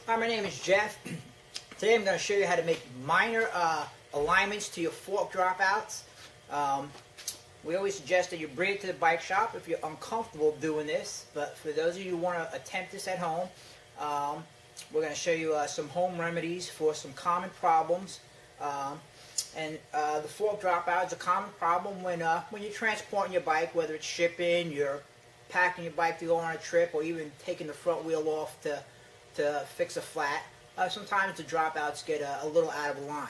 Hi, my name is Jeff. Today I'm going to show you how to make minor alignments to your fork dropouts. We always suggest that you bring it to the bike shop if you're uncomfortable doing this, but for those of you who want to attempt this at home, we're going to show you some home remedies for some common problems. The fork dropout is a common problem when you're transporting your bike, whether it's shipping, you're packing your bike to go on a trip, or even taking the front wheel off to fix a flat. Sometimes the dropouts get a little out of line.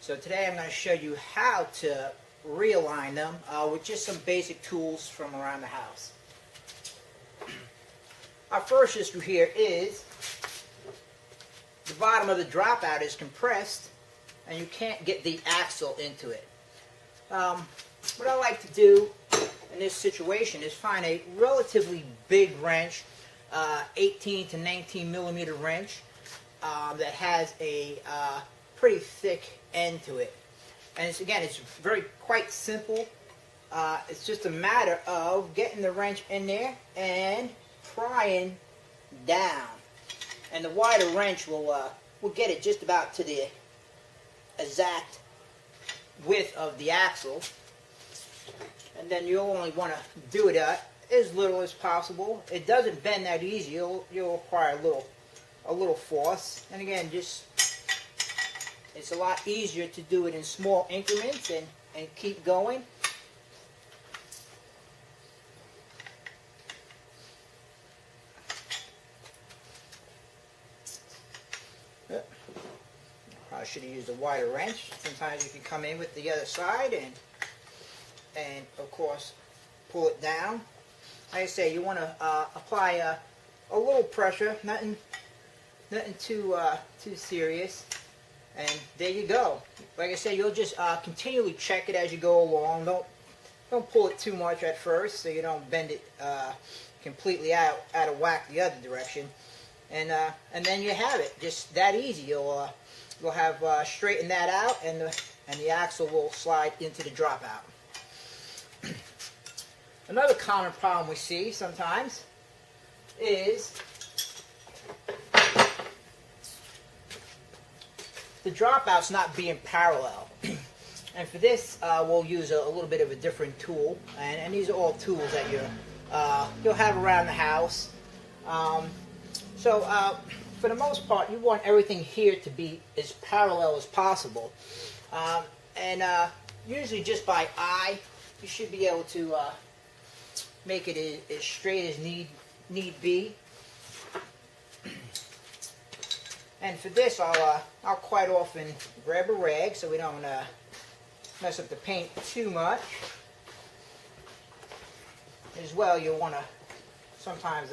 So today I'm going to show you how to realign them with just some basic tools from around the house. Our first issue here is the bottom of the dropout is compressed and you can't get the axle into it. What I like to do in this situation is find a relatively big wrench, 18 to 19 millimeter wrench that has a pretty thick end to it. And it's quite simple. It's just a matter of getting the wrench in there and prying down. And the wider wrench will get it just about to the exact width of the axle. And then you'll only want to do it as little as possible. It doesn't bend that easy. You'll require a little force. And again, it's a lot easier to do it in small increments and keep going. I should have used a wider wrench. Sometimes you can come in with the other side and of course pull it down. Like I say, you want to apply a little pressure, nothing too serious, and there you go. Like I said, you'll just continually check it as you go along. Don't pull it too much at first, so you don't bend it completely out of whack the other direction. And then you have it, just that easy. You'll have straightened that out, and the axle will slide into the dropout. Another common problem we see sometimes is the dropout's not being parallel. And for this, we'll use a little bit of a different tool. And these are all tools that you'll have around the house. For the most part, you want everything here to be as parallel as possible. Usually just by eye, you should be able to make it as straight as need be. And for this, I'll quite often grab a rag so we don't mess up the paint too much. As well, you'll want to sometimes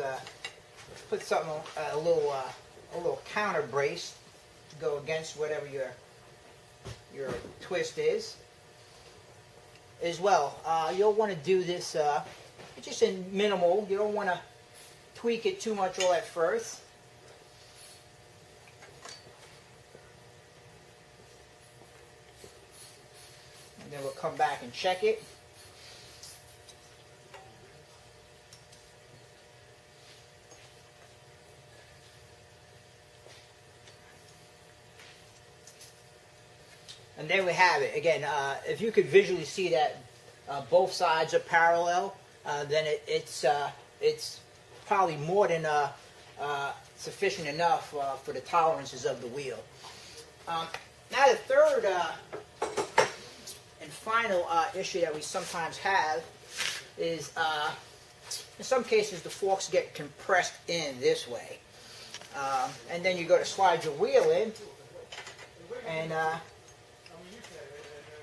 put something, a little counter brace to go against whatever your twist is. As well, you'll want to do this just in minimal. You don't want to tweak it too much all at first. And then we'll come back and check it. And there we have it. Again, if you could visually see that both sides are parallel, then it's probably more than sufficient enough for the tolerances of the wheel. Now the third and final issue that we sometimes have is, in some cases, the forks get compressed in this way. And then you go to slide your wheel in, and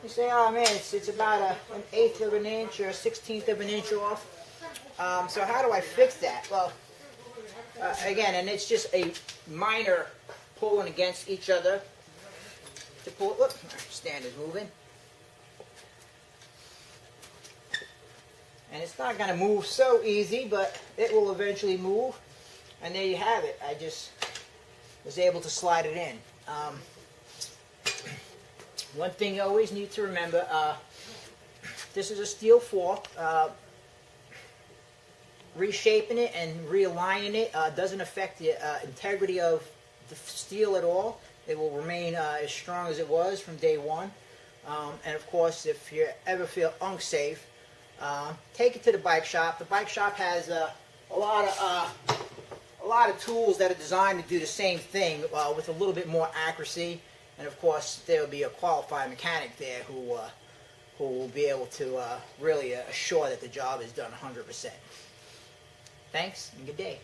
you say, oh man, it's about an eighth of an inch or a 16th of an inch off. So how do I fix that? Well, again, and it's just a minor pulling against each other to pull it. Look, stand is moving. And it's not going to move so easy, but it will eventually move. And there you have it. I just was able to slide it in. One thing you always need to remember, this is a steel fork. reshaping it and realigning it doesn't affect the integrity of steel at all. It will remain as strong as it was from day one. And of course, if you ever feel unsafe, take it to the bike shop. The bike shop has a lot of tools that are designed to do the same thing with a little bit more accuracy. And of course, there will be a qualified mechanic there who will be able to really assure that the job is done 100%. Thanks, and good day.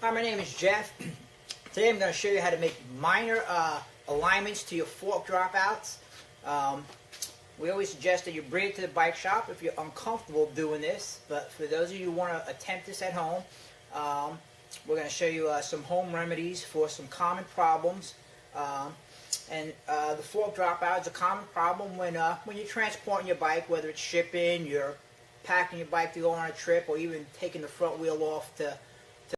Hi, my name is Jeff. Today I'm going to show you how to make minor alignments to your fork dropouts. We always suggest that you bring it to the bike shop if you're uncomfortable doing this, but for those of you who want to attempt this at home, we're going to show you some home remedies for some common problems. The fork dropout is a common problem when you're transporting your bike, whether it's shipping, you're packing your bike to go on a trip, or even taking the front wheel off to